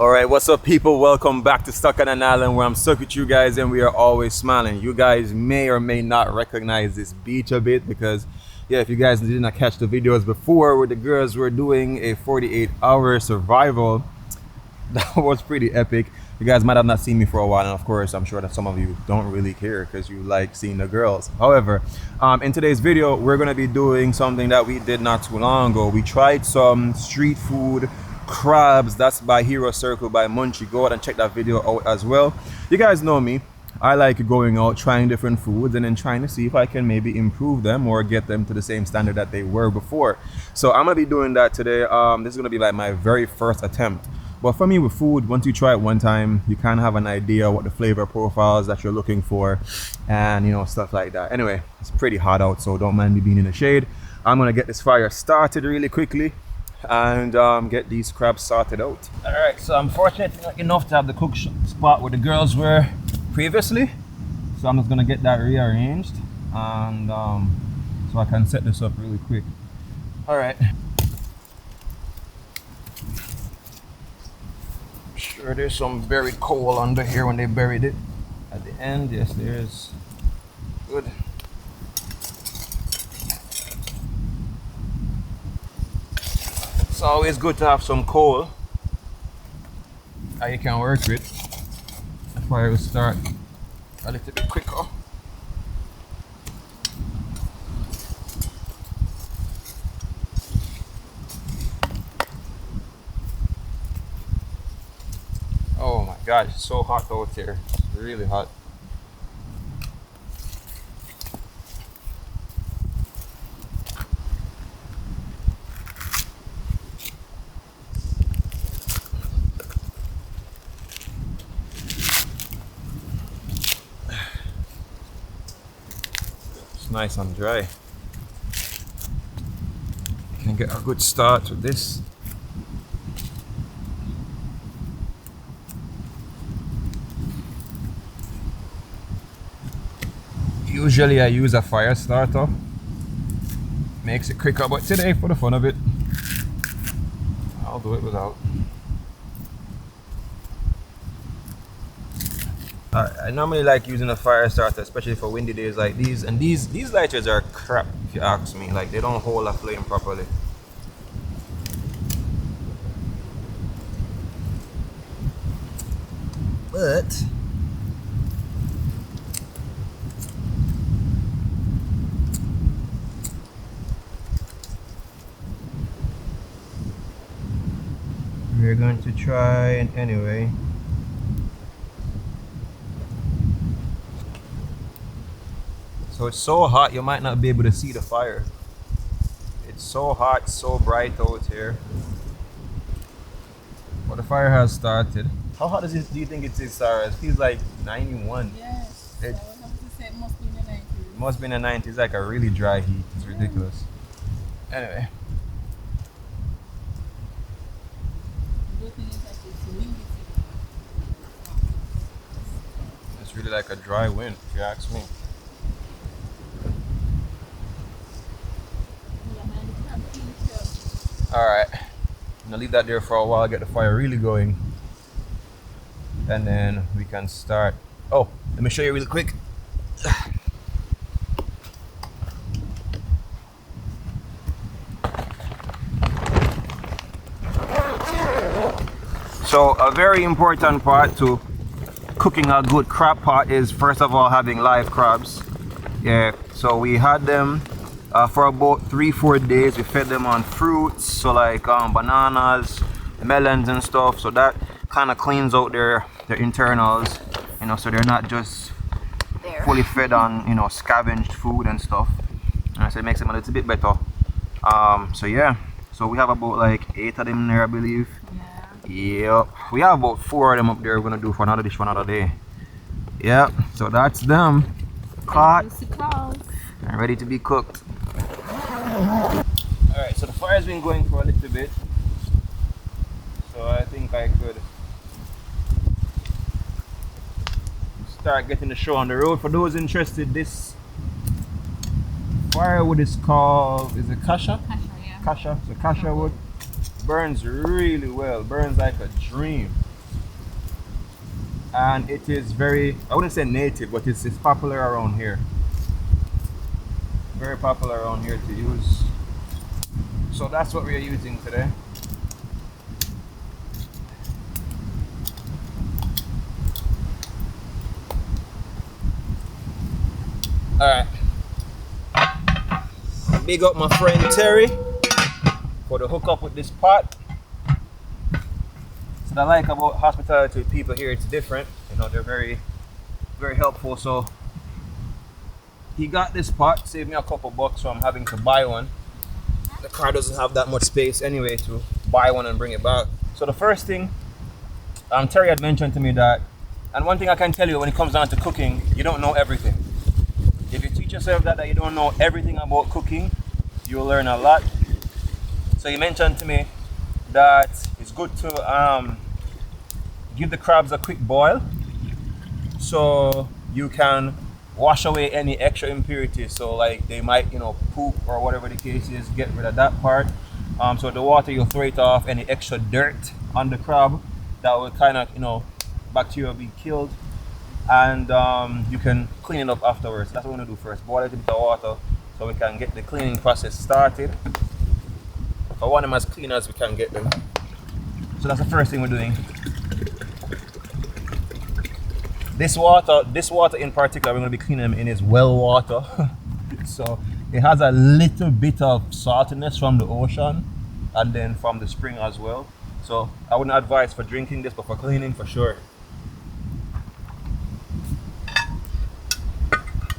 Alright, what's up people? Welcome back to Stuck on an Island, where I'm stuck with you guys and we are always smiling. You guys may or may not recognize this beach a bit because, yeah, if you guys did not catch the videos before where the girls were doing a 48-hour survival, that was pretty epic. You guys might have not seen me for a while, and of course I'm sure that some of you don't really care because you like seeing the girls. However, in today's video we're going to be doing something that we did not too long ago. We tried some street food crabs. That's by Hero Circle by Munchie. Go out and check that video out as well. You guys know me, I like going out trying different foods and then trying to see if I can maybe improve them or get them to the same standard that they were before. So I'm gonna be doing that today. This is gonna be like my very first attempt. But for me with food, once you try it one time, you kind of have an idea what the flavor profiles that you're looking for and, you know, stuff like that. Anyway, it's pretty hot out, so don't mind me being in the shade. I'm gonna get this fire started really quickly and get these crabs sorted out. All right, so I'm fortunate enough to have the cook spot where the girls were previously, so I'm just gonna get that rearranged and so I can set this up really quick. All right, I'm sure there's some buried coal under here when they buried it at the end. Yes, there's. Good. It's always good to have some coal that you can work with. The fire will start a little bit quicker. Oh my God, it's so hot out here. It's really hot. Nice and dry. Can get a good start with this. Usually I use a fire starter, makes it quicker, but today for the fun of it I'll do it without. I normally like using a fire starter, especially for windy days like these, and these lighters are crap if you ask me. Like, they don't hold a flame properly. But we're going to try anyway. So it's so hot you might not be able to see the fire. It's so hot, so bright out here. But the fire has started. How hot do you think it is, Sarah? It feels like 91. Yes. I would have to say it must be in the 90s. It must be in the 90s, like a really dry heat. It's ridiculous. Anyway. The good thing is that it's humidity. It's really like a dry wind, if you ask me. Alright, I'm gonna leave that there for a while, get the fire really going, and then we can start. Oh, let me show you really quick. So a very important part to cooking a good crab pot is, first of all, having live crabs. Yeah, so we had them for about 3-4 days. We fed them on fruits, so like bananas, melons and stuff, so that kind of cleans out their internals, you know, so they're not just fully fed on, you know, scavenged food and stuff. And so it makes them a little bit better. So yeah, so we have about like 8 of them there, I believe. Yep, we have about 4 of them up there. We're gonna do for another dish for another day. Yep, so that's them caught and ready to be cooked. Alright, so the fire's been going for a little bit, so I think I could start getting the show on the road. For those interested, this firewood is called, is it CASHAPP? CASHAPP, yeah. CASHAPP, so CASHAPP wood burns really well, burns like a dream. and it is very, I wouldn't say native, but it's popular around here. Very popular around here to use. So that's what we are using today. Alright. Big up my friend Terry for the hookup with this pot. So what I like about hospitality with people here, it's different. You know, they're very helpful. So he got this pot, saved me a couple bucks from having to buy one. The car doesn't have that much space anyway to buy one and bring it back. So the first thing, Terry had mentioned to me that, and one thing I can tell you when it comes down to cooking, you don't know everything. If you teach yourself that you don't know everything about cooking, you'll learn a lot. So he mentioned to me that it's good to give the crabs a quick boil so you can wash away any extra impurities. So like they might, you know, poop or whatever the case is, get rid of that part. So the water, you'll throw it off, any extra dirt on the crab that will kind of, you know, bacteria will be killed, and you can clean it up afterwards. That's what we're gonna do first. Boil it in the water so we can get the cleaning process started. I want them as clean as we can get them. So that's the first thing we're doing. This water in particular, we're going to be cleaning them in is well water. So it has a little bit of saltiness from the ocean and then from the spring as well. So I wouldn't advise for drinking this, but for cleaning for sure.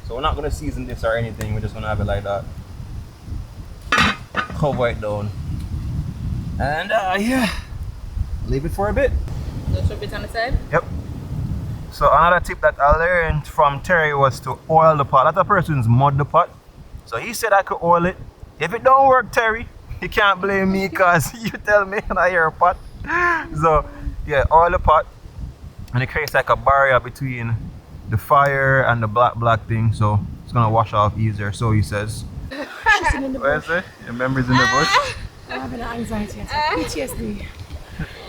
So we're not going to season this or anything, we're just going to have it like that. Cover it down. And yeah, leave it for a bit. Just a bit on the side? Yep. So another tip that I learned from Terry was to oil the pot. That person's mud the pot. So he said I could oil it. If it don't work, Terry, you can't blame me because you tell me and I hear a pot. So yeah, oil the pot. And it creates like a barrier between the fire and the black thing. So it's gonna wash off easier, so he says. Where is it? Your memories in the bush? I'm having an anxiety attack. PTSD.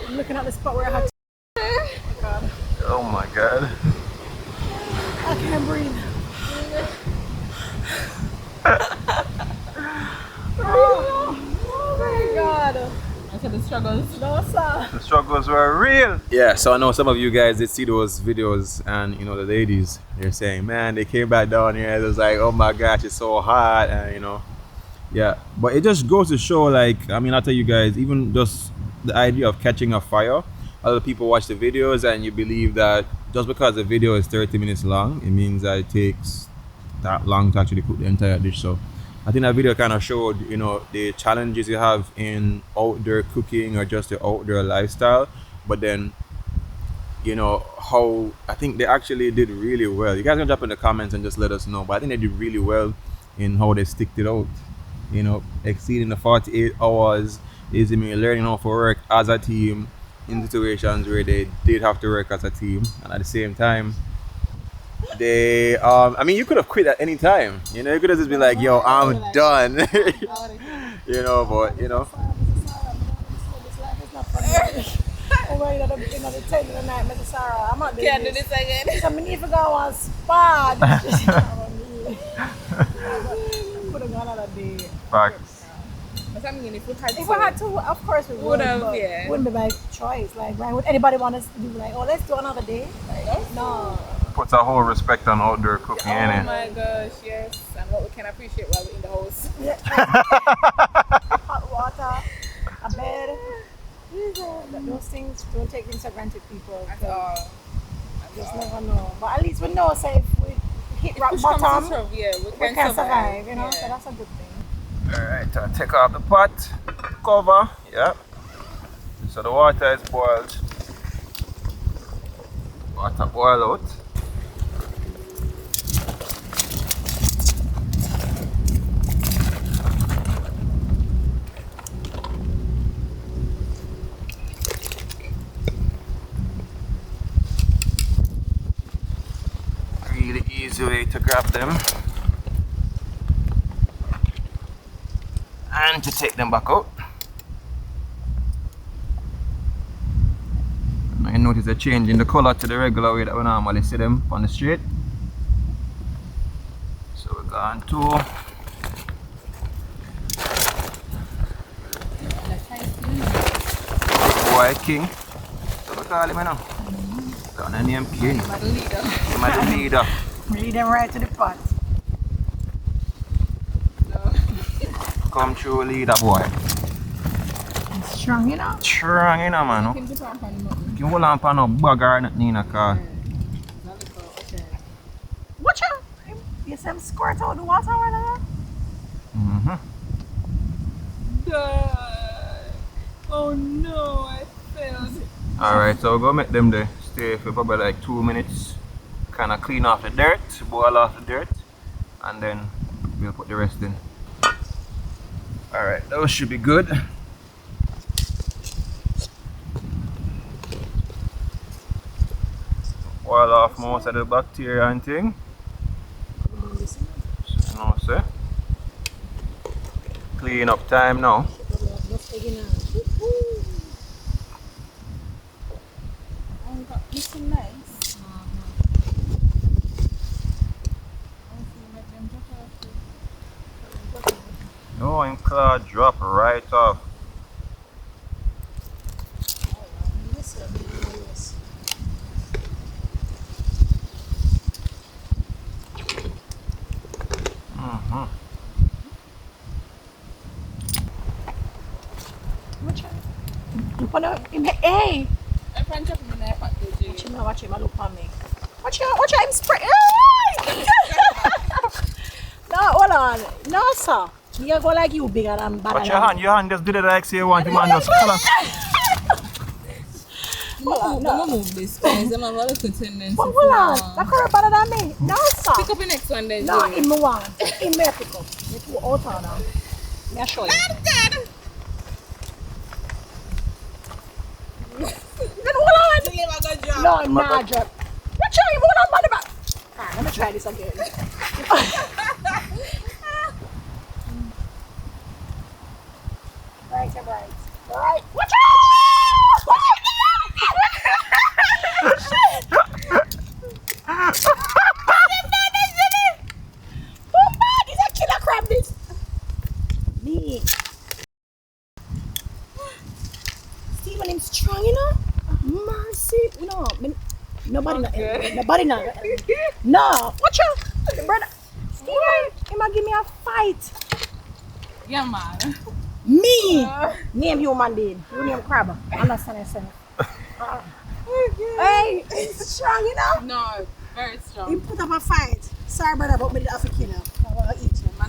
I'm looking at the spot where I had to. Oh God. Oh my God. I can't breathe. Oh my God. I said the struggles. No, sir. The struggles were real. Yeah, so I know some of you guys did see those videos, and you know the ladies, they're saying, man, they came back down here, it was like, oh my gosh, it's so hot, and you know. Yeah, but it just goes to show, like, I mean, I'll tell you guys, even just the idea of catching a fire, other people watch the videos and you believe that just because the video is 30 minutes long, it means that it takes that long to actually cook the entire dish. So I think that video kind of showed, you know, the challenges you have in outdoor cooking or just the outdoor lifestyle, but then, you know, how I think they actually did really well. You guys can drop in the comments and just let us know, but I think they did really well in how they sticked it out. You know, exceeding the 48 hours is me learning how to work as a team in situations where they did have to work as a team, and at the same time they I mean, you could have quit at any time, you know, you could have just been like, yo, I'm done. You know, but you know, I'm not doing Can't do this again. So I need to go on spa. This is not on me. Put a gun on a day. facts. But I mean, if we had If we had to, of course we would, have, but yeah. wouldn't be by choice. Like, why would anybody want us to do like, oh, let's do another day? Like, no. Puts a whole respect on outdoor cooking, Oh innit? my gosh, yes. And what we can appreciate while we're in the house. Yeah. Hot water, a bed. Those things, don't take things for granted, people. At all. Just never know. But at least we know, say, if we hit rock Push comes to bottom, shove, yeah, we we can survive, you know? So Yeah. that's a good thing. Alright, I'll take off the pot, cover, yeah. So the water is boiled. Water boil out. Really easy way to grab them and to take them back out. Now you notice a change in the color to the regular way that we normally see them on the street. So we're going to White King. So we call him now. Got a name King. I'm the leader. He's the leader. Lead them right to the pot. No. Come true leader boy. It's strong, you know. Strong you know man. Can you put on the button? You can hold on for no bugger or nothing in a car. Watch out! You see him squirt out the water right there? Mm-hmm. Oh no, I failed. Alright, so we're gonna make them there. Stay for probably like 2 minutes. Kinda clean off the dirt, boil off the dirt, and then we'll put the rest in. Alright, those should be good. Boil off most of the bacteria and thing. No, sir. Clean up time now. Looking nice. No, in cloud drop right off. Watch out. Hey! I'm trying to drop him in there. Watch him, look on me. Watch out, I'm spraying. No, hold on. No, sir. You go like you bigger than bad. Watch your hand just do it like say you want him and just pull up. I'm gonna move this guys. I'm gonna look at tendency. But hold on. That current better than me. No, sir. Pick up the next one then. No, in my one. In my pick up. You two out on now. Let me show you. Then hold on. No, I'm not drop. Watch out, you hold on by the back. Alright, let me try this again. Right. Alright. Watch out! Oh man, he's a killer crab this. Me. See when I'm strong, you know? Mercy. No, nobody not. No, watch out, brother. Steven, he might give me a fight. Yeah, man. Me. Name human being. You name crab. Understand yourself. Hey, he's strong, you know? No, very strong. He put up a fight. Sorry, brother, but we did have to kill him. I want to eat him. I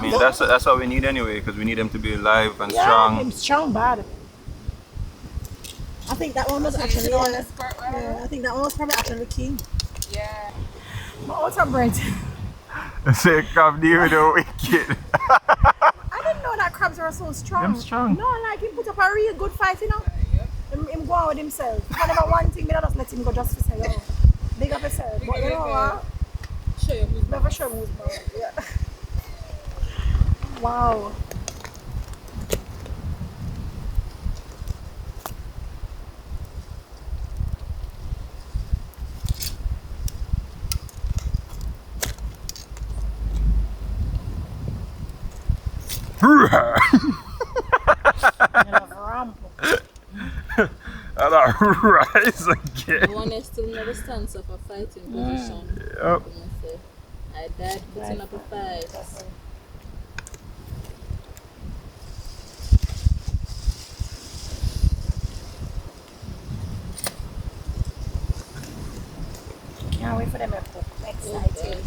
mean, that's what we need anyway, because we need them to be alive and Yeah, strong. him strong, bad. I think that one was actually. Yeah, I think that one was probably actually the king. Yeah. But what's up, Brent? Say crab deal with the wicked. I didn't know that crabs were so strong. Them strong. No, like he put up a real good fight, you know. Him go on with himself. Whenever one thing, me just let him go just to say, oh, big up yourself. But you know what? Show you who's Never show who's boss. Yeah. Wow. And I rise again. one is still never stands up a fighting position. Yep. I died putting up a fight. Can't wait for them to cook. Excited.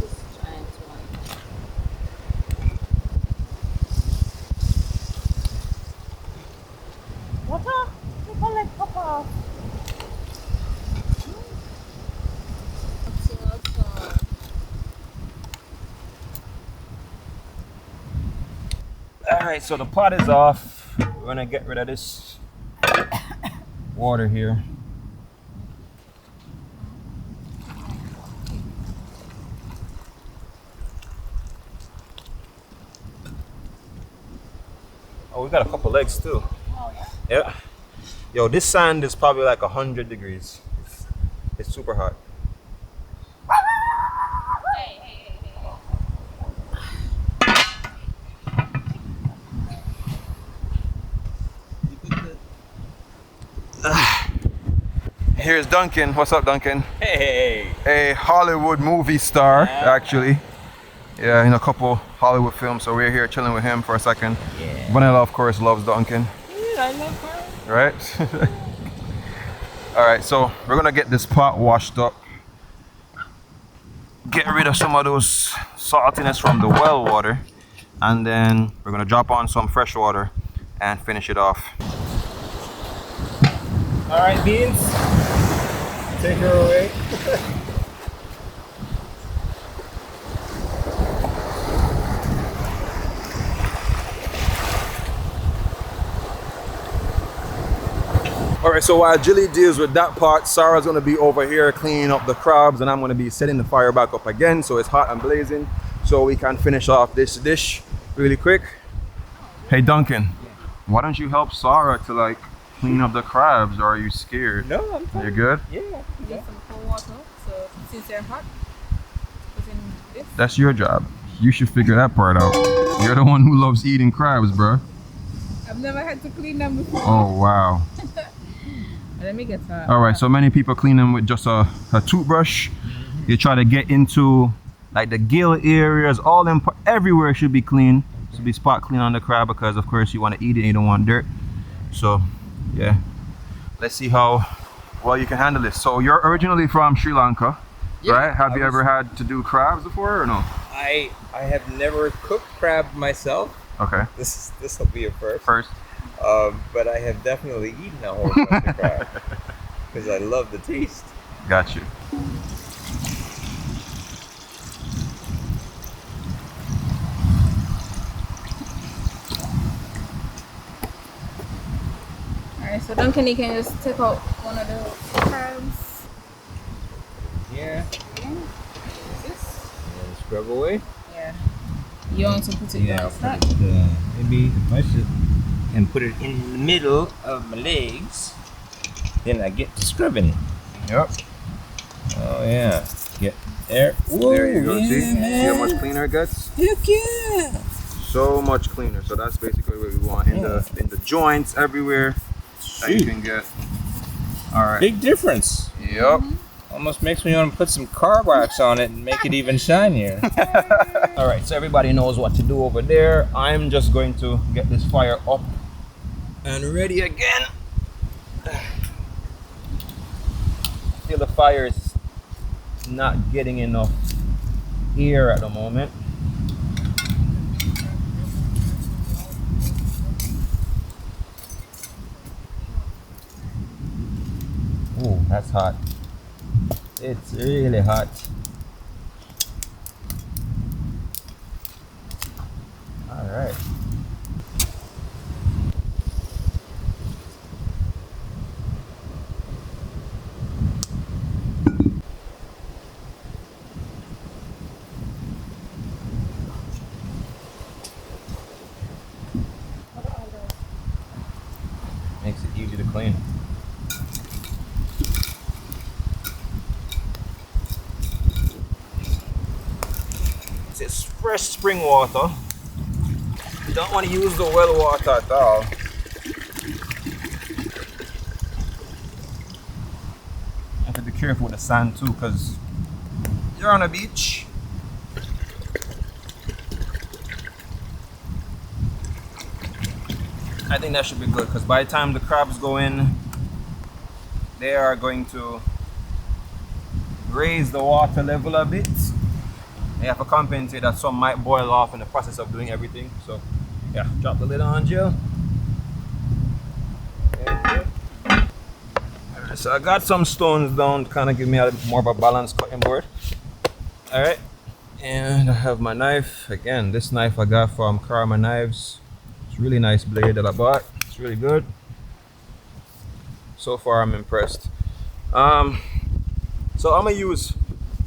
Just trying to What up? People like pop off. Alright, so the pot is off. We're gonna get rid of this water here. Oh, we got a couple legs too. Oh, yeah. Yeah. Yo, this sand is probably like 100 degrees. It's super hot. Here's Duncan. What's up, Duncan? Hey! A Hollywood movie star, actually. Yeah, in a couple Hollywood films. So we're here chilling with him for a second. Yeah. Vanilla, of course, loves Duncan. Yeah, I love her. Right? All right, so we're gonna get this pot washed up. Get rid of some of those saltiness from the well water. And then we're gonna drop on some fresh water and finish it off. All right, Beans. Take her away. All right, so while Jilly deals with that part, Sarah's gonna be over here cleaning up the crabs, and I'm gonna be setting the fire back up again so it's hot and blazing, so we can finish off this dish really quick. Hey Duncan, why don't you help Sarah to like clean up the crabs, or are you scared? No, I'm fine. You're good? Yeah. Need some cold water, so since they're hot, put in this. That's your job. You should figure that part out. You're the one who loves eating crabs, bro. I've never had to clean them before. Oh wow. Let me get All right, so many people clean them with just a toothbrush. You try to get into like the gill areas, all them, everywhere should be clean. Should be spot clean on the crab, because of course you want to eat it and you don't want dirt. So yeah, let's see how well you can handle this. So you're originally from Sri Lanka, right? Have you ever had to do crabs before or no? I have never cooked crab myself. Okay. This will be a first. First. But I have definitely eaten a whole bunch of crab because I love the taste. Got you. Alright, so Duncan, you can just take out one of those crabs. Yeah. This? And scrub away. Yeah. You want to put it Yeah, down I'll flat? put it, maybe if I sit and put it in the middle of my legs, then I get to scrubbing. Yep. Oh yeah. Get there. Whoa, There you go. yeah, See how man. much cleaner it gets? Heck yeah. So much cleaner. So that's basically what we want in the joints everywhere that you can get. All right. Big difference. Yep. Almost makes me want to put some car wax on it and make it even shinier. All right, so everybody knows what to do over there. I'm just going to get this fire up and ready again. Feel the fire is not getting enough air at the moment. Ooh, that's hot. It's really hot. All right. Makes it easy to clean. It's fresh spring water. You don't want to use the well water at all. You have to be careful with the sand too, because you're on a beach. I think that should be good, because by the time the crabs go in, they are going to raise the water level a bit. You have to compensate that some might boil off in the process of doing everything. So yeah, drop the lid on, Jill. Okay. Alright, so I got some stones down to kind of give me more of a balanced cutting board. Alright, and I have my knife. Again, this knife I got from Karma Knives. It's a really nice blade that I bought. It's really good. So far I'm impressed. So I'm gonna use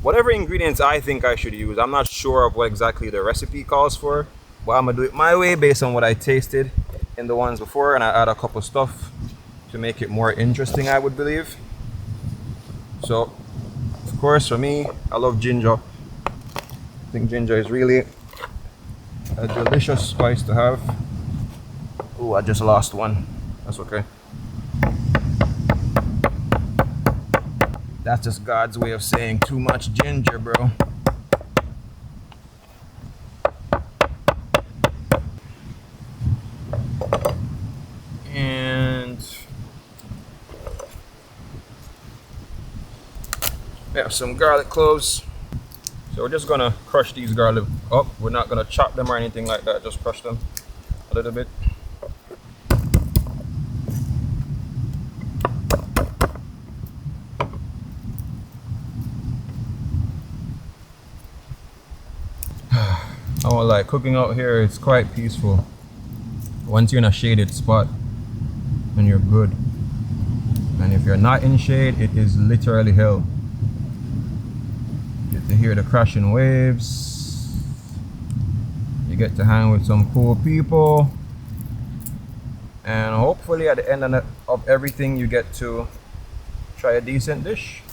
whatever ingredients I think I should use. I'm not sure of what exactly the recipe calls for, but I'm gonna do it my way based on what I tasted in the ones before, and I add a couple stuff to make it more interesting, I would believe. So, of course, for me, I love ginger. I think ginger is really a delicious spice to have. Oh, I just lost one. That's okay. That's just God's way of saying too much ginger, bro. And we have some garlic cloves. So we're just gonna crush these garlic up. We're not gonna chop them or anything like that, just crush them a little bit. I won't lie, cooking out here is quite peaceful. Once you're in a shaded spot, then you're good. And if you're not in shade, it is literally hell. You get to hear the crashing waves. You get to hang with some cool people. And hopefully at the end of everything, you get to try a decent dish.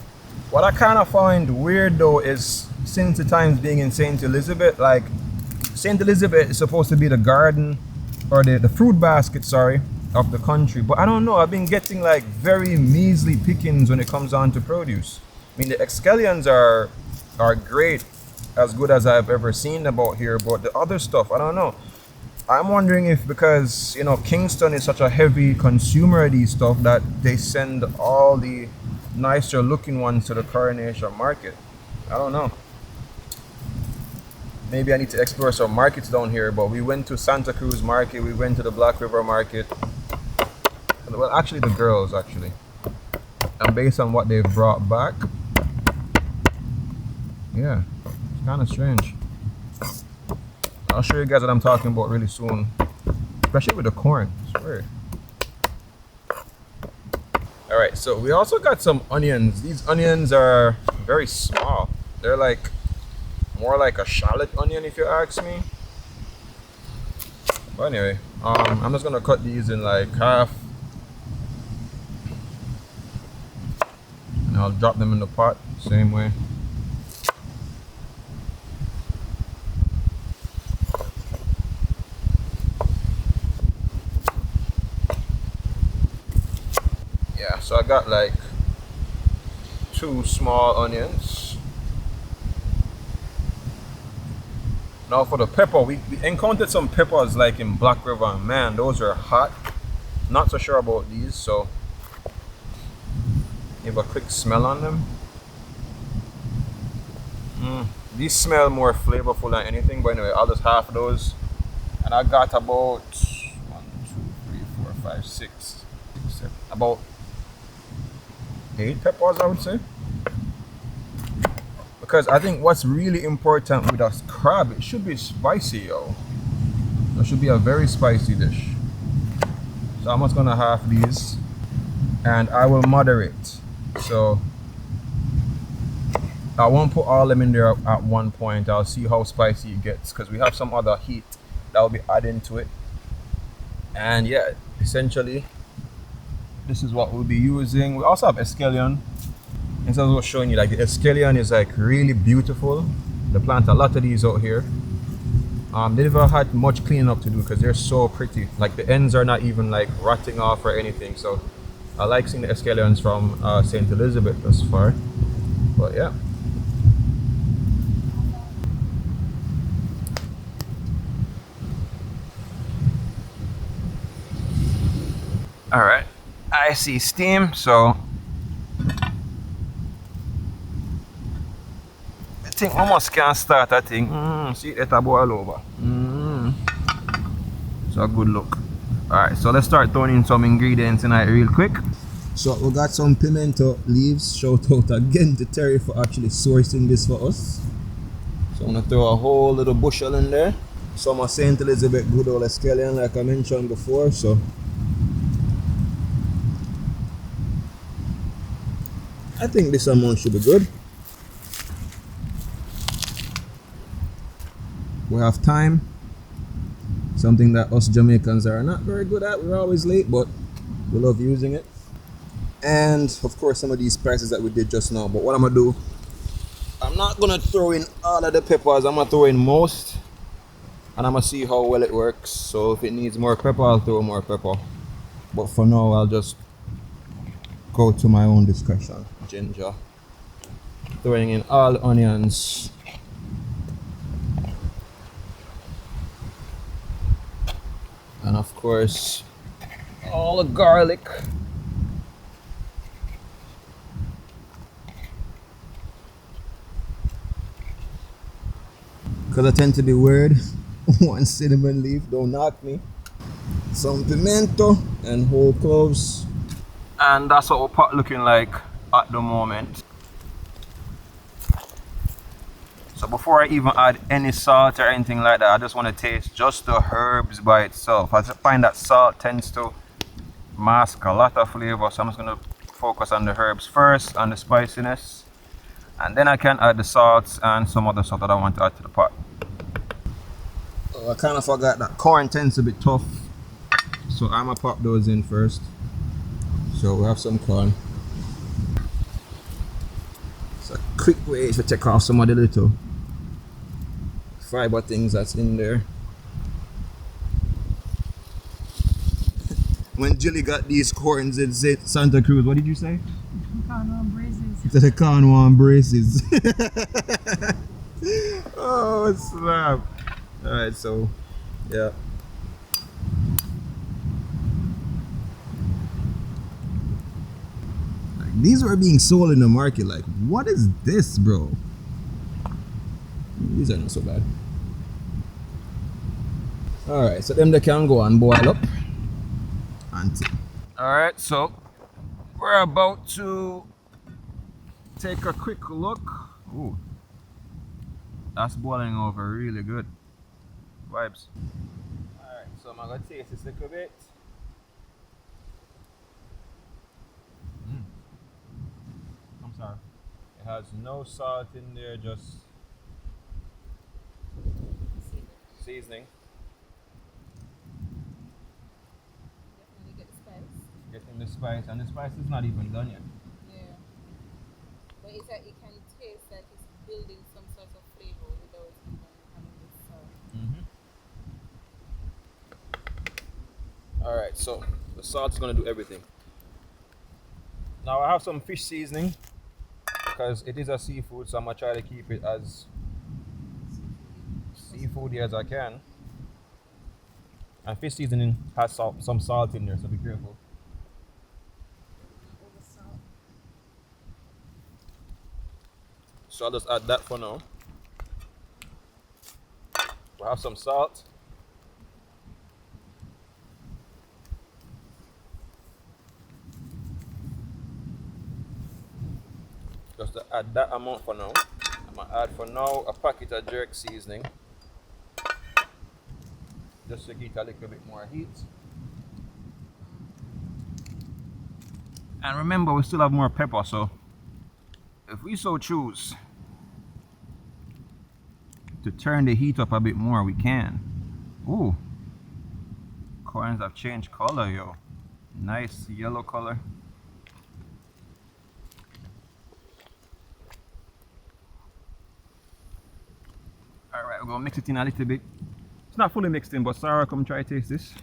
What I kind of find weird though is, since the times being in St. Elizabeth, like St. Elizabeth is supposed to be the garden or the fruit basket, sorry, of the country, but I don't know, I've been getting like very measly pickings when it comes on to produce. I mean, the escallions are great, as good as I've ever seen about here, but the other stuff, I don't know. I'm wondering if because, you know, Kingston is such a heavy consumer of these stuff that they send all the nicer looking ones to the Coronation Market. I don't know. Maybe I need to explore some markets down here, but we went to Santa Cruz Market, we went to the Black River Market. Well, actually the girls, actually. And based on what they've brought back, yeah, it's kind of strange. I'll show you guys what I'm talking about really soon. Especially with the corn, it's weird. Alright, so we also got some onions. These onions are very small. They're like more like a shallot onion, if you ask me. But anyway, I'm just gonna cut these in like half, and I'll drop them in the pot same way. Yeah, so I got like 2 small onions. Now for the pepper, we encountered some peppers like in Black River, and man, those are hot. Not so sure about these, so give a quick smell on them. These smell more flavorful than anything, but anyway, I'll just half those. And I got about 1, 2, 3, 4, 5, 6, 7, about 8 peppers, I would say. Because I think what's really important with a crab, it should be spicy, yo. It should be a very spicy dish. So I'm just gonna half these, and I will moderate. So I won't put all them in there at one point. I'll see how spicy it gets, because we have some other heat that will be added to it. And yeah, essentially this is what we'll be using. We also have escallion. And so I was showing you, like, the escallion is like really beautiful. They plant a lot of these out here. They never had much cleaning up to do because they're so pretty. Like the ends are not even like rotting off or anything. So I like seeing the escallions from St. Elizabeth thus far. But yeah. All right, I see steam, so I think almost can start. I think. See it boil over. So a good look. All right, so let's start throwing in some ingredients tonight real quick. So we got some pimento leaves. Shout out again to Terry for actually sourcing this for us. So I'm gonna throw a whole little bushel in there. Some of St. Elizabeth good old escallion, like I mentioned before. So I think this amount should be good. We have thyme, something that us Jamaicans are not very good at. We're always late, but We love using it. And of course some of these spices that we did just now. But what I'm gonna do, I'm not gonna throw in all of the peppers, I'm gonna throw in most, and I'm gonna see how well it works. So if it needs more pepper, I'll throw more pepper. But for now, I'll just go to my own discretion. Ginger. Throwing in all the onions. And of course, all the garlic. Because I tend to be weird. One cinnamon leaf, don't knock me. Some pimento and whole cloves. And that's what our pot looking like at the moment. So before I even add any salt or anything like that, I just want to taste just the herbs by itself. I find that salt tends to mask a lot of flavor, so I'm just going to focus on the herbs first, on the spiciness, and then I can add the salts and some other stuff that I want to add to the pot. I kind of forgot that corn tends to be tough, so I'm going to pop those in first. So we have some corn. It's a quick way to take off some of the little fiber things that's in there. When Jilly got these corns in Santa Cruz, what did you say? Cornwall braces. The Cornwall braces. Oh snap. Alright, so yeah. Like, these were being sold in the market. Like, what is this, bro? These are not so bad. Alright, so them they can go and boil up. Alright, so we're about to take a quick look. Ooh, that's boiling over really good. Vibes. Alright, so I'm gonna taste this a little bit. I'm sorry. It has no salt in there, just seasoning. Definitely get the spice. Getting the spice, and the spice is not even done yet. Yeah. But it's like you can taste that it's building some sort of flavor without even having the salt. Alright, so the salt is going to do everything. Now I have some fish seasoning because it is a seafood, so I'm going to try to keep it as seafoody as I can. And fish seasoning has some salt in there, so be careful. So I'll just add that for now. We'll have some salt. Just to add that amount for now. I'm gonna add for now a packet of jerk seasoning. Just to get a little bit more heat. And remember, we still have more pepper, so if we so choose to turn the heat up a bit more, we can. Ooh, corns have changed color, yo. Nice yellow color. Alright, we're gonna mix it in a little bit. It's not fully mixed in, but Sarah, come try to taste this.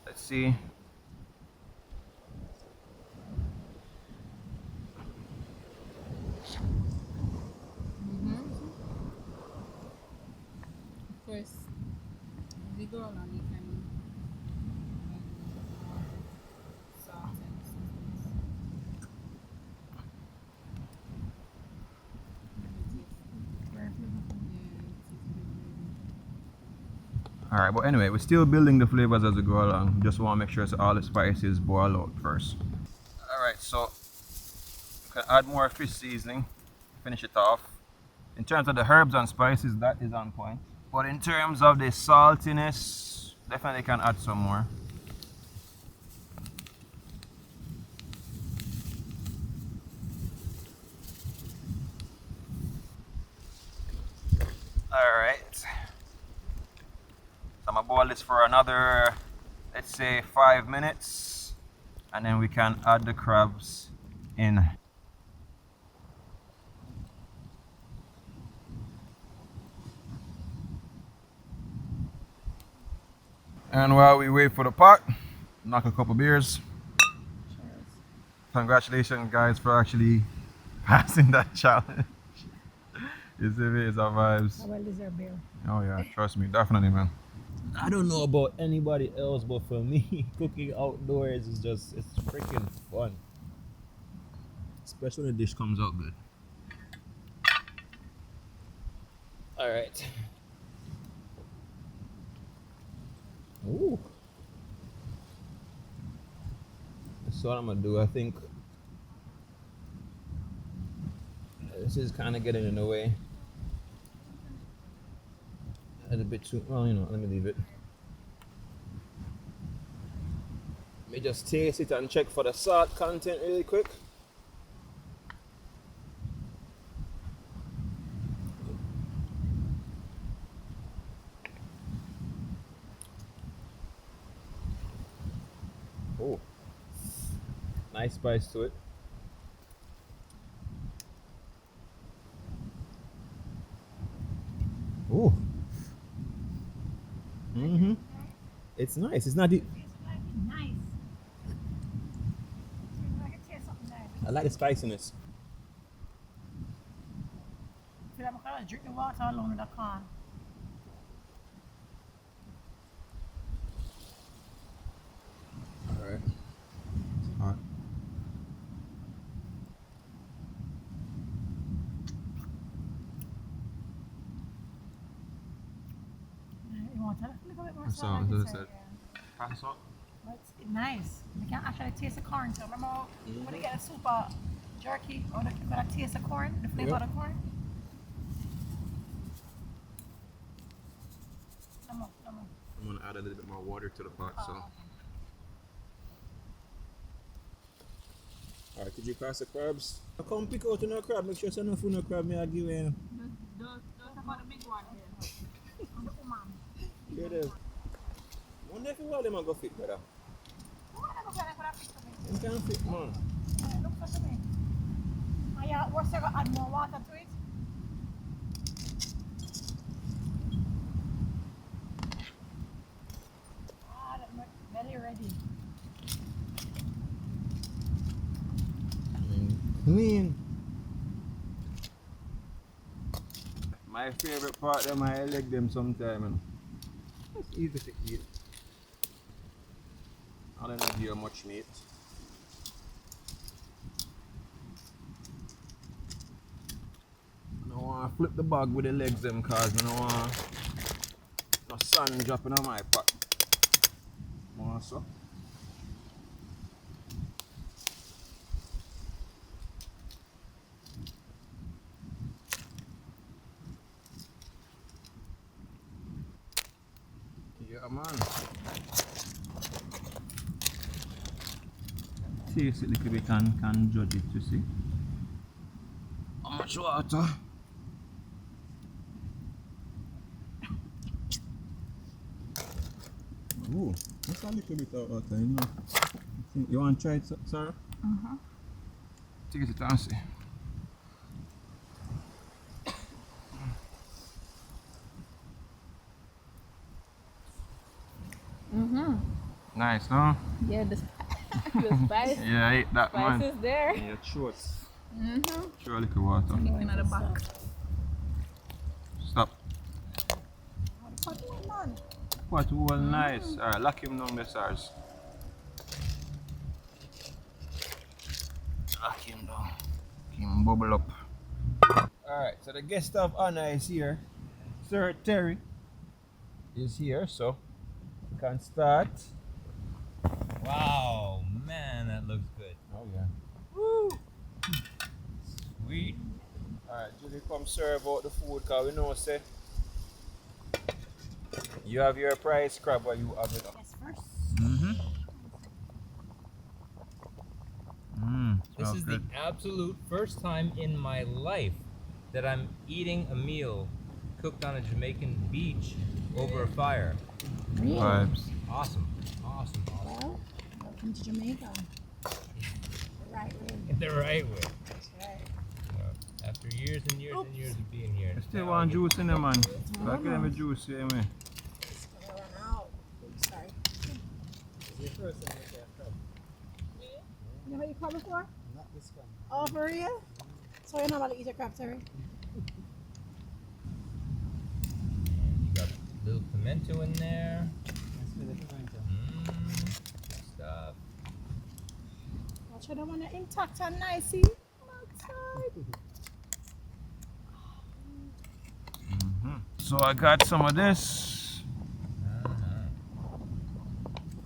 Let's see. Of course, the girl on you can salt and seasonings. Alright, but anyway, we're still building the flavors as we go along. Just want to make sure so all the spices boil out first. Alright, so we can add more fish seasoning, finish it off. In terms of the herbs and spices, that is on point. But in terms of the saltiness, definitely can add some more. Alright. So I'm gonna boil this for another, let's say 5 minutes, and then we can add the crabs in. And while we wait for the pot, knock a couple beers. Cheers. Congratulations guys for actually passing that challenge. You see me, it's our vibes. I well deserved beer. Oh yeah, trust me, definitely man. I don't know about anybody else, but for me, cooking outdoors is just, it's freaking fun. Especially when the dish comes out good. All right. Ooh. That's what I'm gonna do. I think this is kind of getting in the way. That's a bit too, well, you know, let me leave it. Let me just taste it and check for the salt content really quick. Oh, nice spice to it. Oh. Mm-hmm. It's nice. It's not deep. Nice. I like the spiciness. I feel like I'm drink the water alone with a can. Alright. Alright. You want a little bit more That's salt? all, like you that's said, it. yeah. Pass salt? But it's nice. You can actually taste the corn too. Remember when you get a super jerky or you got to taste the corn, the flavor of the corn? Come on, come on. I'm gonna add a little bit more water to the pot, so. Alright, could you pass the crabs? Come pick out no crab. Make sure it's enough for no crab. Me I give you. Don't about the big one here. Here it is. Wonder if you want them to go fit, brother. You can't fit, man. Look for me. And yeah, we're still going to add more water to it. Ah, that's very ready. Clean. My favorite part of my leg them sometime, man. It's easy to eat. I don't need you much meat. I don't want to flip the bag with the legs them cause I don't want no sun dropping on my pot. More so. Yeah man. Taste it a little bit and can judge it to see. How much water? Ooh, that's a little bit of water, you know. You want to try it, Sarah? Mm-hmm. Take it and see. Mm-hmm. Nice, no? Yeah, the spice. Yeah, I ate that Spice man. is there. Yeah, throat. Mm-hmm. Throw a little water. Going at the back. Stop. What do you want? What well nice. Alright, lock him down the stars. Lock him down. Make him bubble up. Alright, so the guest of honor is here. Sir Terry is here, so we can start. Wow, man, that looks good. Oh yeah. Woo! Sweet. Alright, Julie, come serve out the food because we know, say, you have your prize crab or you have it up. Yes, first. Mm-hmm. This is the absolute first time in my life that I'm eating a meal cooked on a Jamaican beach over a fire. Really? Vibes. Awesome. Awesome. Well, welcome to Jamaica. The right way. The right way. That's right. After years and years and years of being here. I still want juice in there, man. So I can have a juice here, man. It's gonna run out. Sorry. You never eat crab before? Not this one. Oh, for real? So you're not about to eat a crab, sorry? You got a little pimento in there. Stuff. Watch, I don't want it intact and nicey. So I got some of this.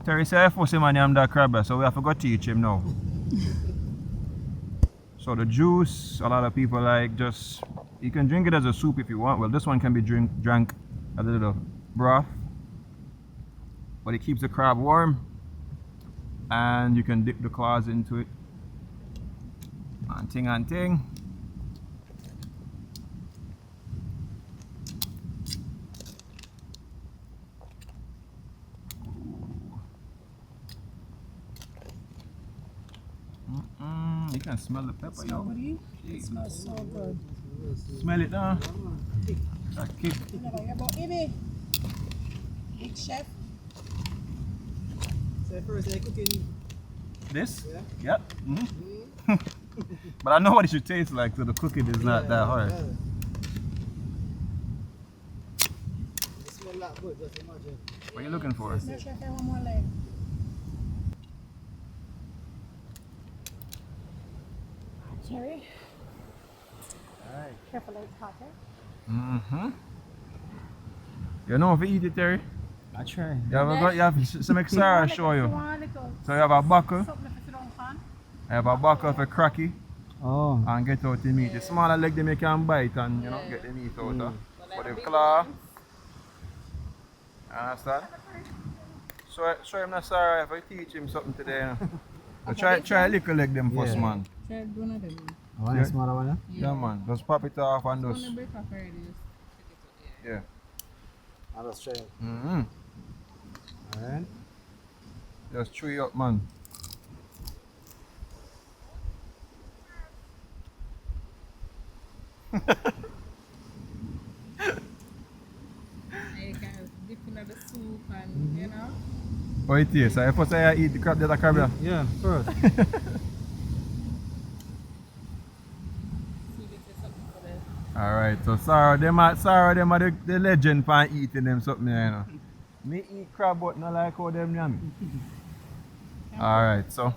Terry said I force him on him that crab, so we have to go teach him now. So the juice, a lot of people like just, you can drink it as a soup if you want. Well, this one can be drank as a little broth, but it keeps the crab warm, and you can dip the claws into it. And ting. You can smell the pepper, yo. It smells so good. Smell it now. That kick. You never hear about Ibby? Big chef. So first I cooking. This? Yeah. Yep. But I know what it should taste like, so the cooking is not that hard. It smells like good, just imagine. What are you looking for? No chef, I want more leg. Cherry. Alright. Careful, it's hot, eh? Mm-hmm. You know if you eat it, Terry? I try. You have some extra show you. So you have a buckle. I have a buckle for cracky Oh. and get out the meat. The smaller leg they make can bite and get the meat out. For the claw. Understand? So show him that sorry if I teach him something today. So try a little leg them first, Yeah. man. Try one of them. I want Yeah. a smaller one, Yeah, man. Just pop it off and One just. of break off already. Just take it out, Yeah. I'll just try it. Mm-hmm. Alright. Just chew it up, man. And you can dip in the soup and, you know. What it is? So if I say I eat the crab, the other crab, yeah. Yeah, first. See if it's something for the... Alright, so Sarah them are the legend for eating them something, you know. Me eat crab but not like how them yummy. Alright, so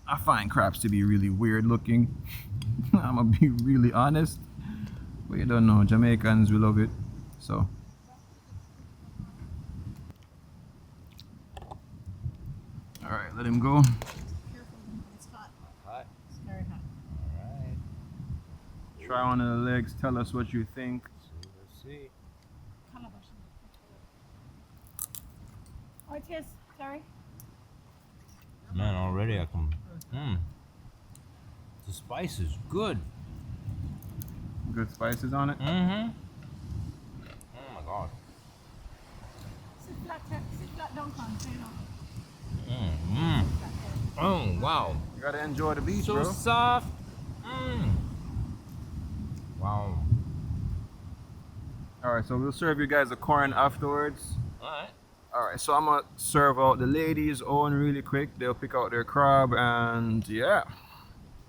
I find crabs to be really weird looking. I'm gonna be really honest. But you don't know, Jamaicans we love it. So alright, let him go. Careful, it's hot. Hot. It's very hot. Alright. Try one of the legs, tell us what you think. Let's see. Calabash. Oh, it is. Sorry. Man, already I can. The spice is good. Good spices on it. Mm-hmm. Oh my god. Sit flat down, so you know. Mm-hmm. Oh wow. You gotta enjoy the beach, So bro. soft. Wow. Alright, so we'll serve you guys the corn afterwards. Alright. Alright, so I'm gonna serve out the ladies' own really quick. They'll pick out their crab and yeah.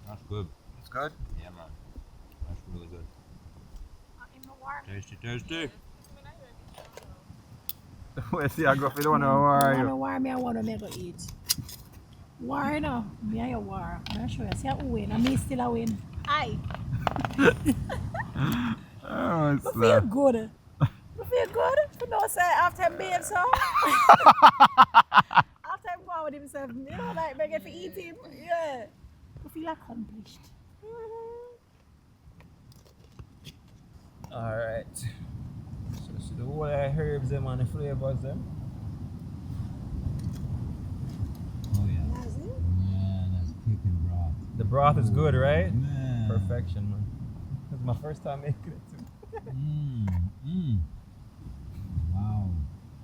That's good. It's good. Yeah, man. That's really good. In the water. Tasty, tasty. Well, see, I go for the one how I are don't you? war me, I want to make a eat. War, no. Me and your war. I'm sure you see who win. And me still a win. Aye. Oh, it's I feel good. I feel good. You know, say after him being so. After him go with himself, you know, like make it for eat him. Yeah. I feel accomplished. Alright. So see the whole herbs them and the flavors them. Oh yeah. That's it. Yeah, that's chicken broth. The broth is good, right? Man. Perfection, man. It's my first time making it too. Wow.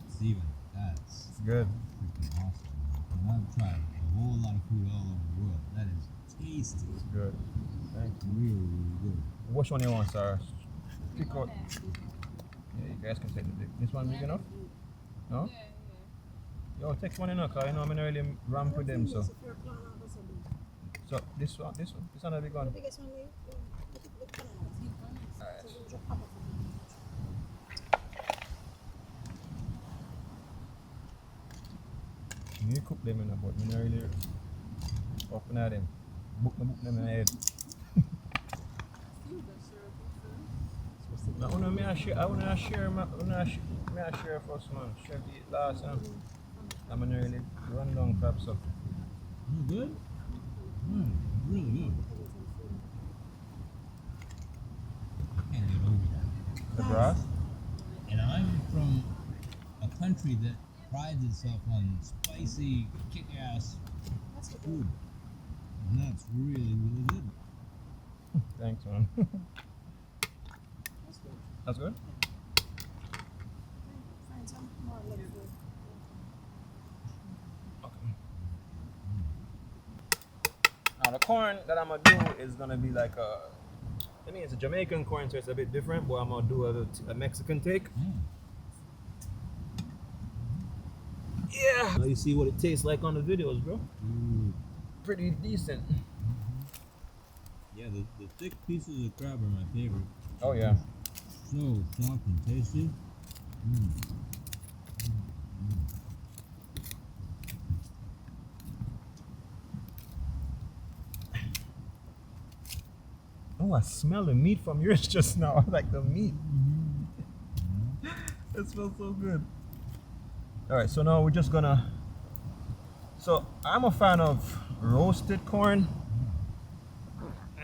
Steven, that's It's good. freaking awesome. And I've tried a whole lot of food all over the world. That is tasty. It's good. Thank you. Really, really good. Which one you want, Sarah? Pick out. Yeah, you guys can take this one big enough? No? Yo, take one enough, cause you know I'm really ramp with them, so. So this one a big one. Alright. You cook them in a but me not really open at them. Book them in my head. Now, I share first, man. Share the last, I'm gonna really run down crap, so. Good? Really good. Can't get over that. The broth? And I'm from a country that prides itself on spicy, kick-ass food. And that's really, really good. Thanks, man. That's good? Okay. Now the corn that I'm gonna do is gonna be like I mean it's a Jamaican corn, so it's a bit different, but I'm gonna do a Mexican take. Yeah. Now you see what it tastes like on the videos, bro. Pretty decent. Yeah, the thick pieces of crab are my favorite. Oh yeah. So soft and tasty. Oh, I smell the meat from yours just now. I like the meat. It smells so good. Alright, so now we're just gonna. So I'm a fan of roasted corn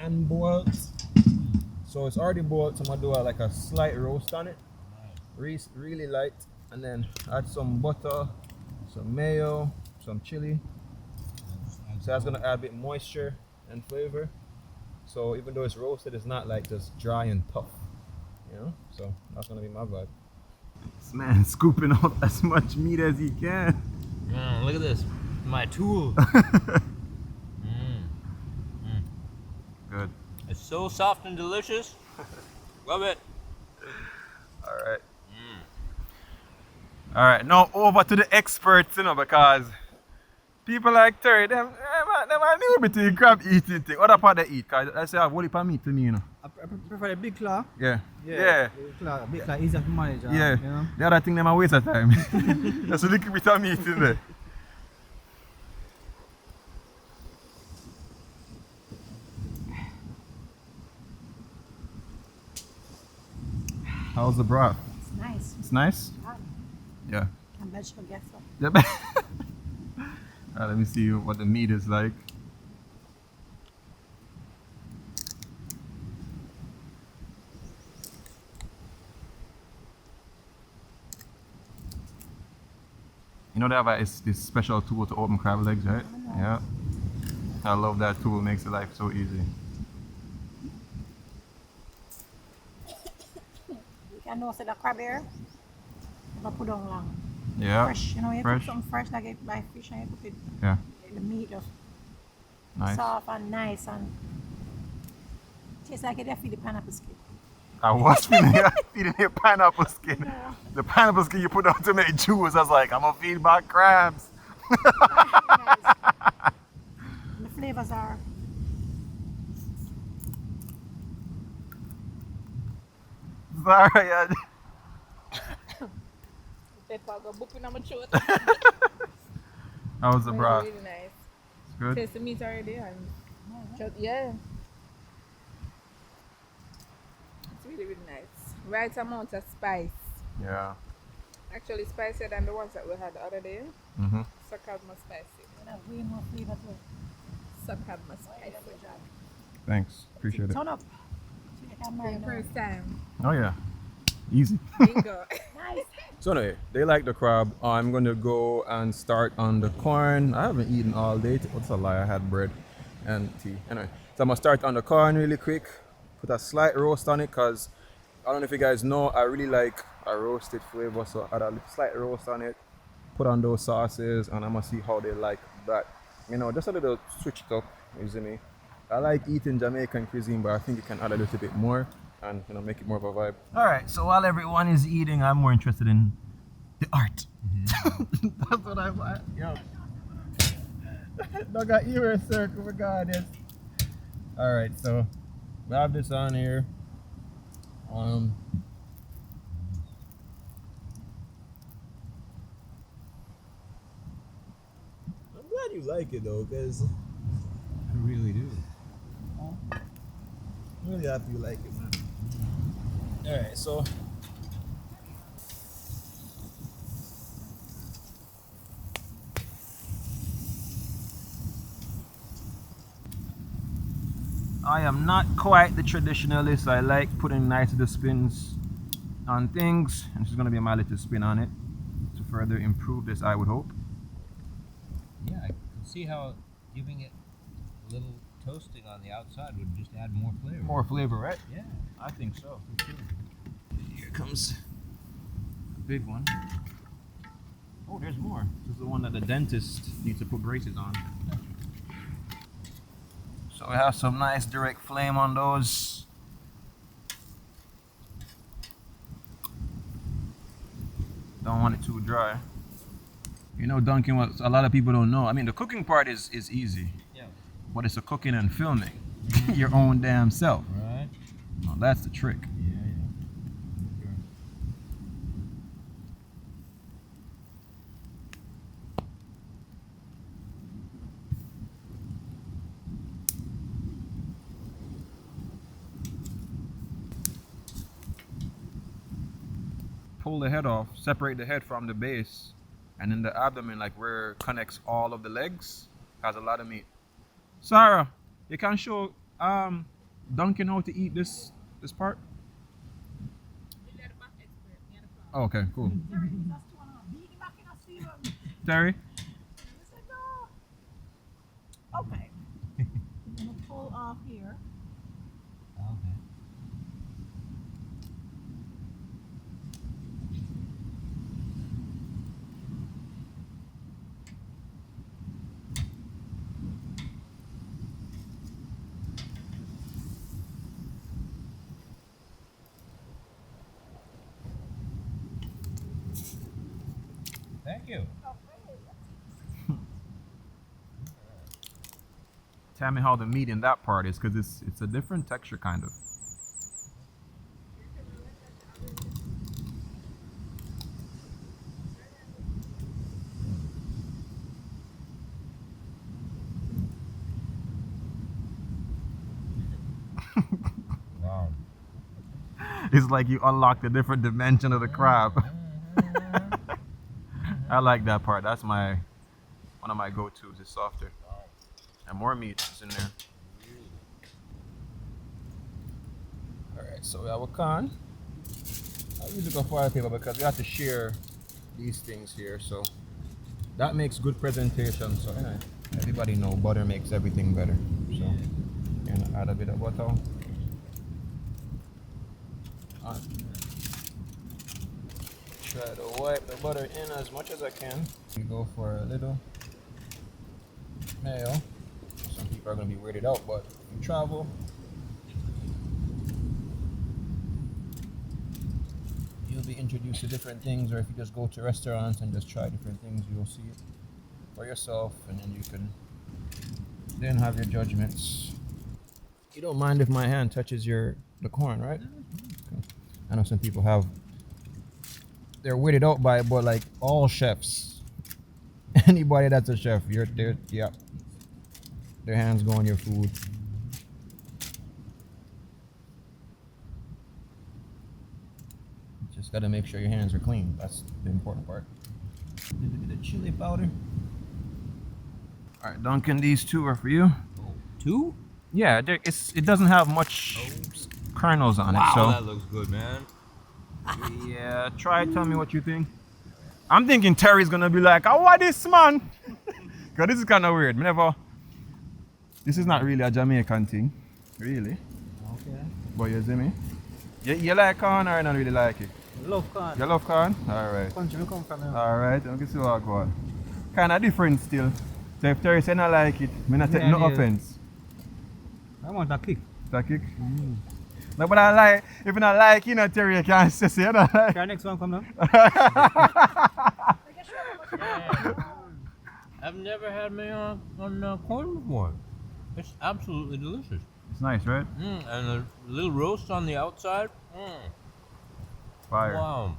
and boiled. So it's already boiled, so I'm gonna do like a slight roast on it. Really light. And then add some butter, some mayo, some chili. So that's gonna add a bit moisture and flavor. So even though it's roasted, it's not like just dry and tough, you know? So that's gonna be my vibe. This man scooping out as much meat as he can. Look at this, my tool. Good. It's so soft and delicious. Love it. All right. All right, now over to the experts, you know, because people like Terry, them are new bit of crab eating thing. What part they eat? Because I say I have whole heap of meat to me, you know. I prefer the big claw. Yeah. The big claw easier to manage. Yeah. You know? The other thing, them a waste of time. There's a little bit of meat in there. How's the broth? It's nice. It's nice? Yeah. And vegetable gas up. Yep. Alright, let me see what the meat is like. You know they have this special tool to open crab legs, right? Yeah. I love that tool, makes the life so easy. You can know the crab here. I put on long. Yeah. Fresh, you know, you Fresh. cook something fresh like you buy fish and you cook it. Yeah. The meat of Nice. soft and nice and tastes like you feed the pineapple skin. I was feeding a pineapple skin. The pineapple skin you put on to make juice. I was like, I'm gonna feed my crabs. Nice. The flavors are Sorry. Pepper go boop in my throat. How was the broth? Really nice. It's good. Taste the meat already and yeah. It's really, really nice. Right amount of spice. Yeah. Actually spicier than the ones that we had the other day. Mm-hmm. Sarcasma spicy. you know, way more flavor to it. Sarcasma spicy. Thanks. Appreciate it. Turn up. So you can For marry the now. first time. Oh yeah. Easy. Bingo. Nice. So anyway, they like the crab. I'm gonna go and start on the corn. I haven't eaten all day. What's a lie? I had bread and tea. Anyway, so I'm gonna start on the corn really quick. put a slight roast on it because I don't know if you guys know, I really like a roasted flavor, so add a slight roast on it, put on those sauces, and I'm gonna see how they like that. You know, just a little switch it up, you see me? I like eating Jamaican cuisine, but I think you can add a little bit more and, you know, make it more of a vibe. All right, so while everyone is eating, I'm more interested in the art. That's what I'm like. Yo. Don't got ear circle, regardless. All right, so we have this on here. I'm glad you like it though, because I really do. I'm really happy you like it, man. All right, so I am not quite the traditionalist. I like putting nice little spins on things, and this is going to be my little spin on it to further improve this, I would hope. Yeah, I can see how giving it a little toasting on the outside would just add more flavor. More flavor, right? Yeah. I think so. Here comes a big one. Oh, there's more. This is the one that the dentist needs to put braces on. So we have some nice direct flame on those. Don't want it too dry. You know, dunking, what a lot of people don't know. I mean, the cooking part is easy. Yeah. But it's the cooking and filming your own damn self. Right. Well, that's the trick. Yeah, yeah. Sure. Pull the head off, separate the head from the base, and then the abdomen, like where it connects all of the legs, has a lot of meat. Sarah, you can show Duncan how to eat this part? Oh, okay, cool. Terry? Okay. I'm gonna pull off here. Okay. Thank you. Tell me how the meat in that part is, because it's a different texture, kind of. Wow. It's like you unlocked a different dimension of the crab. I like that part. That's one of my go-tos. It's softer. And more meat is in there. Alright, so we have a can. I usually go for paper because we have to share these things here. So that makes good presentation. So anyway, everybody know butter makes everything better. So and add a bit of butter. Try to wipe the butter in as much as I can. We go for a little mayo. Some people are going to be weirded out, but if you travel, you'll be introduced to different things, or if you just go to restaurants and just try different things, you'll see it for yourself, and then you can then have your judgments. You don't mind if my hand touches the corn, right? Okay. I know some people they're weirded out by it, but like all chefs, anybody that's a chef, yeah, their hands go on your food. Just gotta make sure your hands are clean. That's the important part. A little bit of chili powder. All right, Duncan, these two are for you. Oh, two? Yeah, it doesn't have much kernels on it, so that looks good, man. yeah, try. Tell me what you think. I'm thinking Terry's gonna be like, "Oh, what this, man?" Cause this is kind of weird. This is not really a Jamaican thing, really. Okay. But you see me? You like corn or not really like it? Love corn. You love corn? Alright. Country me come from here. Alright, I can see what I go on. Kinda different still. So if Terry say not like it, me not take Yeah, no yeah. offense. I want a kick. That kick? No, but I like, if you not like, you know, Terry, you can't say you don't like. Okay, next one come now. I've never had me on corn before. It's absolutely delicious. It's nice, right? And a little roast on the outside. Fire. Wow.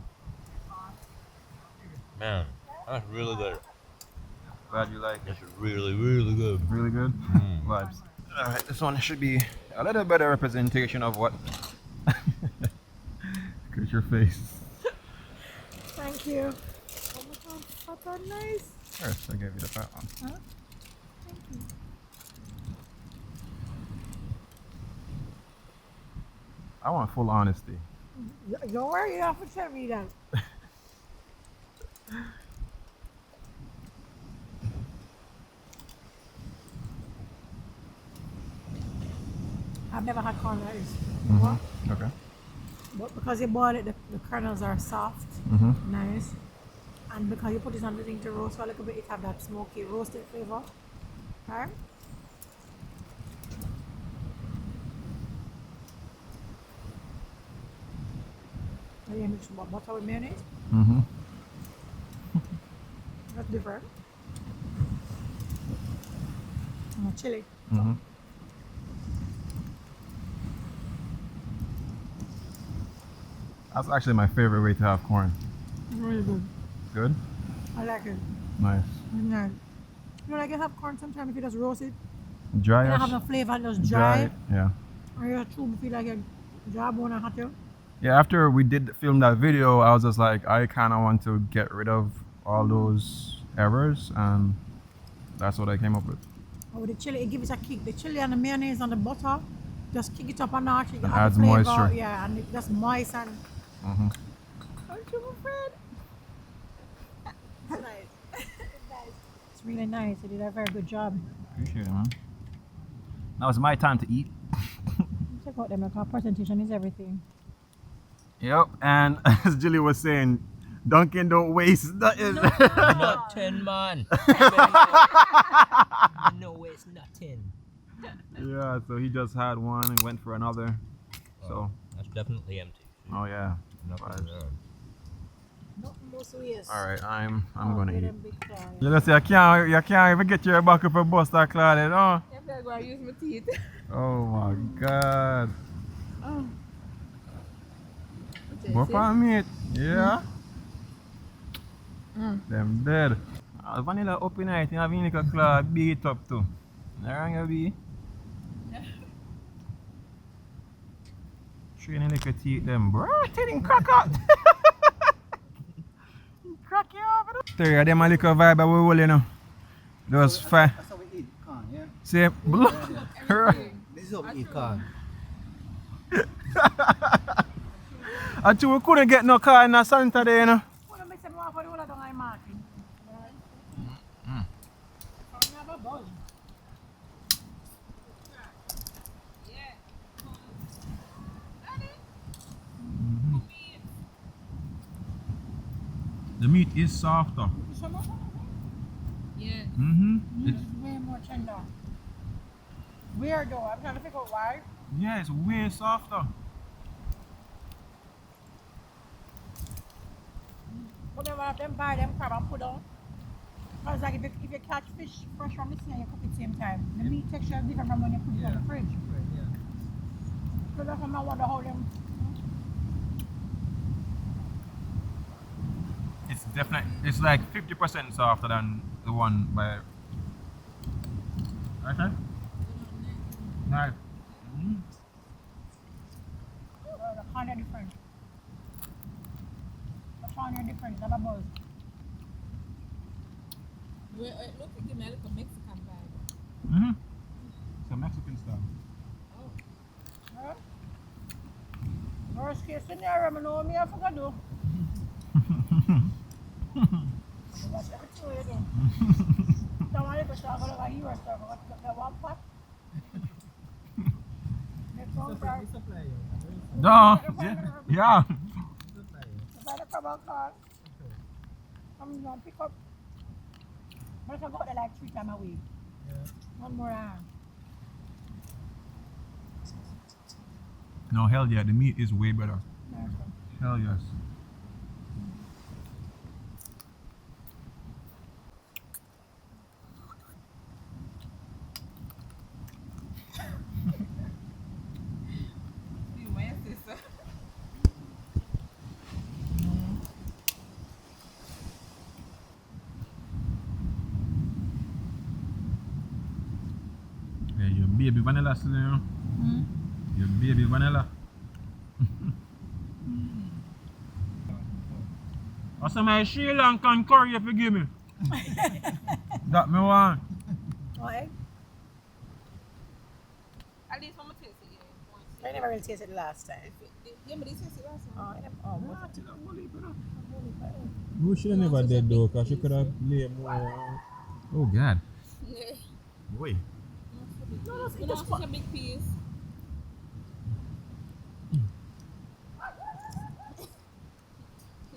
Man, that's really good. Glad you like it. This is really, really good. Really good? Vibes. Alright, this one should be a little better representation of what. Look at your face. Thank you. Oh my god, that's so nice. First, I gave you the fat one. Huh? Thank you. I want full honesty. Don't worry, you don't have to tell me that. I've never had corn like this. What? Okay. But because you boil it, the kernels are soft, nice. And because you put it on the thing to roast for a little bit, it have that smoky roasted flavor. Right? And you mix butter with mayonnaise. That's different. And chili. That's actually my favorite way to have corn. It's really good. Good? I like it. Nice. It's nice. You know, like you have corn sometimes if you just roast it, Dry you don't have no flavor and just dry. Yeah. Or you chew feel like a dry bone and hot you. Yeah, after we did film that video, I was just like, I kind of want to get rid of all those errors, and that's what I came up with. Or with the chili, it gives it a kick. The chili and the mayonnaise and the butter, just kick it up a notch. It have adds the flavor, moisture. Yeah, and it just moist and. Aren't you my friend? It's nice. It's nice. It's really nice. You did a very good job. Appreciate it, man. Now it's my time to eat. Check out them, because presentation is everything. Yep, and as Julie was saying, Duncan don't waste nothing. Nothing, man. No, it's nothing. Yeah, so he just had one and went for another. So, That's definitely empty. oh yeah. Nothing there. Nothing more serious. Alright, I'm gonna Get eat. them big fry. You know, say, you can't even get your back up a bus that Claudia, no? I'm gonna go and use my teeth. Oh my god. Oh. Go for meat. Yeah. Them dead. Vanilla up in it, you have any claw beat up too. There you be. Training like a teeth them, bro. Telling crack out. Crack you over. Three of them a little vibe we will, you know. Those fine. That's how we eat corn, yeah? See, blood. This is how we eat corn. Actually, we couldn't get no car in the Santa Day, you know. Wanna mix them up for the whole of the market? Have a buzz. The meat is softer. Yeah. It's way more tender. Weird though, I'm trying to figure out why. Yeah, it's way softer. Whatever, them buy them crab and put on. Because like if you catch fish fresh from the sea and you cook it same time, the meat texture is different from when you put it on the fridge. So that's why I wonder how them. It's definitely, it's like 50% softer than the one by. Okay? Nice. The kind of different. The kind of different, that's a buzz. Well, it looks like a little Mexican vibe. It's a Mexican style. Huh? Worst case scenario, I know me I forgot to. That's everything you do. Don't want to go to a hero store, but get one pot. Next one. No. Yeah. Better come on, car. I'm gonna pick up. But I go there like 3 times a week. One more hour. No, hell yeah, the meat is way better. Hell yes. Yeah, your baby vanilla still, you know? Your baby vanilla. What's my Sri Lankan curry if you give me? That me want. What? At least I'm gonna taste it, yeah. I never really tasted it last time. Yeah, but they tasted it last time. Oh, I never. Oh, what's it? We should have never did though, because she could have laid more. Oh God. Yeah. Boy. No, it's such a big piece. You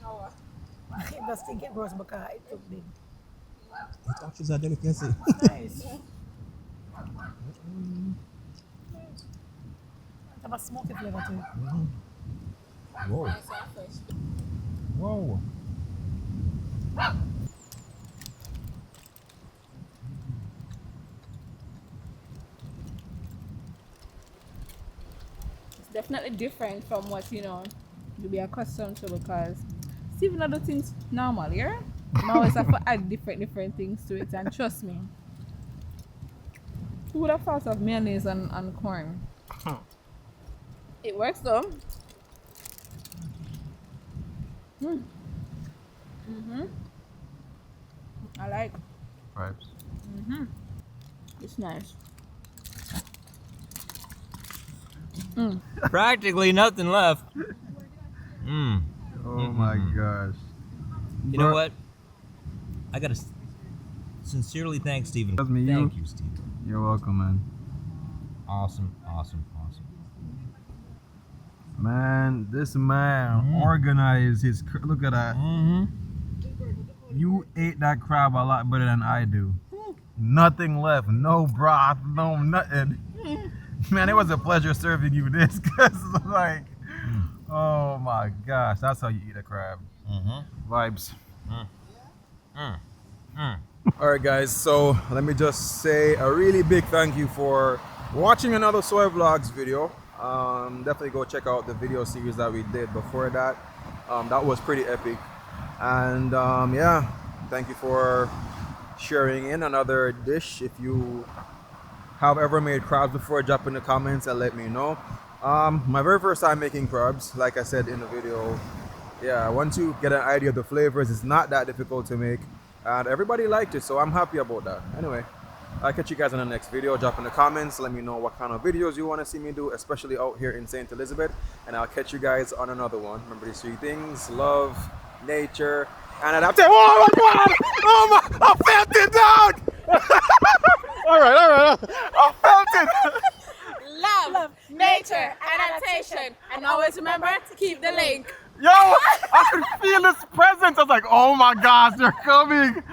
know what? It must think it gross because it took big. It touches a delicacy. Nice. It have a smoky flavor too. Whoa. Nice and fresh. Whoa. It's definitely different from what you be accustomed to because Steven other things normal, yeah? I always have to add different things to it and trust me. Who would have thought of mayonnaise and corn? It works though. I like. Vibes. It's nice. Practically nothing left. Oh my gosh. You know what? I gotta sincerely thank Steven. That's me, Thank you, Steven. You're welcome, man. Awesome. Man, this man organized his. Look at that. You ate that crab a lot better than I do. Nothing left, no broth, no nothing. Man, it was a pleasure serving you this, cause like, oh my gosh, that's how you eat a crab. Vibes. All right, guys. So let me just say a really big thank you for watching another Soai Vlogs video. Definitely go check out the video series that we did before that. That was pretty epic. And yeah, thank you for sharing in another dish. If you have ever made crabs before, drop in the comments and let me know. My very first time making crabs, like I said in the video. Yeah, once you get an idea of the flavors, it's not that difficult to make, and everybody liked it, so I'm happy about that. Anyway, I'll catch you guys in the next video. Drop in the comments, let me know what kind of videos you want to see me do, especially out here in St. Elizabeth, and I'll catch you guys on another one. Remember these 3 things: love, nature, and adaptation. Oh my God! Oh my! I felt it down. all right. I felt it. Love, nature, and adaptation. And always remember to keep the link. Yo, I could feel this presence. I was like, oh my gosh, they're coming.